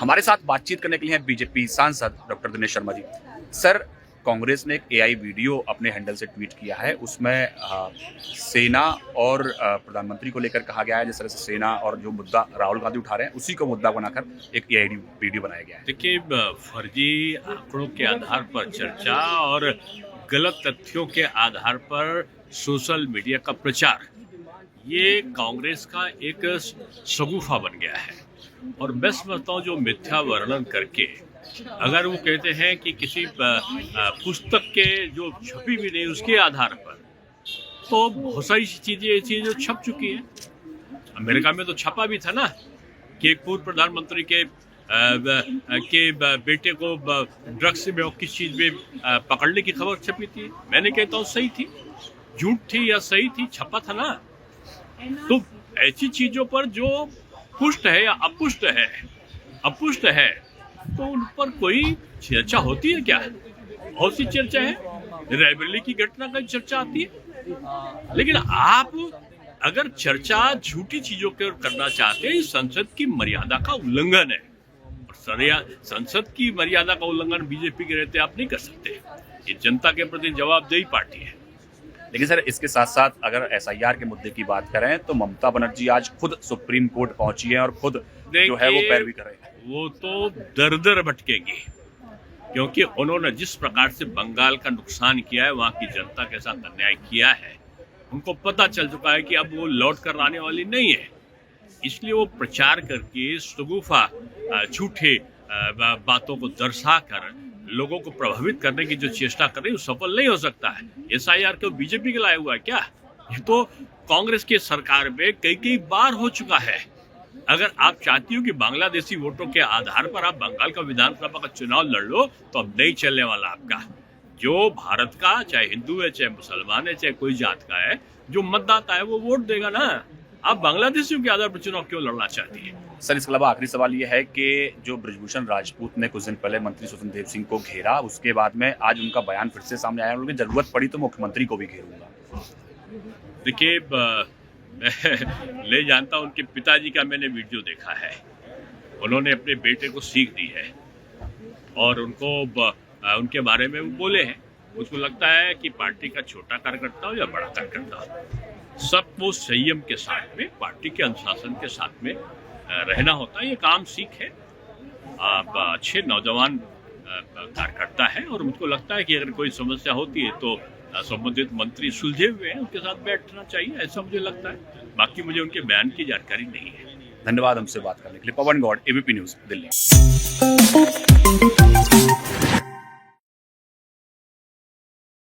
हमारे साथ बातचीत करने के लिए हैं बीजेपी सांसद डॉक्टर दिनेश शर्मा जी। सर, कांग्रेस ने एक एआई वीडियो अपने हैंडल से ट्वीट किया है, उसमें सेना और प्रधानमंत्री को लेकर कहा गया है, जिस तरह से सेना और जो मुद्दा राहुल गांधी उठा रहे हैं उसी को मुद्दा बनाकर एक एआई वीडियो बनाया गया है। देखिए, फर्जी आंकड़ों के आधार पर चर्चा और गलत तथ्यों के आधार पर सोशल मीडिया का प्रचार, ये कांग्रेस का एक शगुफा बन गया है। और मैं समझता हूँ जो मिथ्या वर्णन करके अगर वो कहते हैं कि किसी पुस्तक के जो छपी भी नहीं उसके आधार पर, तो बहुत सारी चीजें ऐसी जो छप चुकी हैं। अमेरिका में तो छपा भी था ना कि एक पूर्व प्रधानमंत्री के बेटे को ड्रग्स में और किस चीज में पकड़ने की खबर छपी थी। मैंने कहता हूँ सही थी, झूठ थी या सही थी, छपा था ना। तो ऐसी चीजों पर जो पुष्ट है या अपुष्ट है तो उन पर कोई चर्चा होती है क्या? बहुत सी चर्चा है, रायबरेली की घटना का चर्चा आती है। लेकिन आप अगर चर्चा झूठी चीजों पर करना चाहते हैं, संसद की मर्यादा का उल्लंघन है। और संसद की मर्यादा का उल्लंघन बीजेपी के रहते आप नहीं कर सकते। ये जनता के प्रति जवाबदेही पार्टी है। लेकिन सर, इसके साथ साथ अगर एसआईआर के मुद्दे की बात करें तो ममता बनर्जी आज खुद सुप्रीम कोर्ट पहुंची है और खुद जो है वो पैरवी कर रहे हैं। वो तो दर दर भटकेगी, क्योंकि उन्होंने जिस प्रकार से बंगाल का नुकसान किया है, वहां की जनता के साथ अन्याय किया है, उनको पता चल चुका है कि अब वो लौट कर आने वाली नहीं है। इसलिए वो प्रचार करके शगुफा झूठे बातों को दर्शा कर लोगों को प्रभावित करने की जो चेष्टा कर रही है वो सफल नहीं हो सकता है। एसआईआर को बीजेपी के लाया हुआ है क्या? ये तो कांग्रेस की सरकार में कई बार हो चुका है। अगर आप चाहती हो कि बांग्लादेशी वोटों के आधार पर आप बंगाल का विधानसभा का चुनाव लड़ लो, तो अब नहीं चलने वाला आपका। जो भारत का, चाहे हिंदू है, चाहे मुसलमान है, चाहे कोई जात का है, जो मतदाता है वो वोट देगा ना। आप बांग्लादेशियों के आधार पर चुनाव क्यों लड़ना चाहती है? सर, इसके अलावा आखिरी सवाल ये है कि जो ब्रजभूषण राजपूत ने कुछ दिन पहले मंत्री स्वतंत्र देव सिंह को घेरा, उसके बाद में आज उनका बयान फिर से सामने आया, उनकी जरूरत पड़ी तो मुख्यमंत्री को भी घेरूंगा। देखिए, मैं ले जानता हूं, उनके पिताजी का मैंने वीडियो देखा है। उन्होंने अपने बेटे को सीख दी है और उनको उनके बारे में वो बोले हैं। मुझको लगता है कि पार्टी का छोटा कार्यकर्ता हो या बड़ा कार्यकर्ता हो, सबको संयम के साथ में, पार्टी के अनुशासन के साथ में रहना होता है। ये काम सीख है। आप अच्छे नौजवान कार्यकर्ता है और मुझको लगता है कि अगर कोई समस्या होती है तो संबंधित मंत्री सुलझे हुए हैं, उनके साथ बैठना चाहिए, ऐसा मुझे लगता है। बाकी मुझे उनके बयान की जानकारी नहीं है। धन्यवाद हमसे बात करने के लिए। पवन गौड़, एबीपी न्यूज, दिल्ली।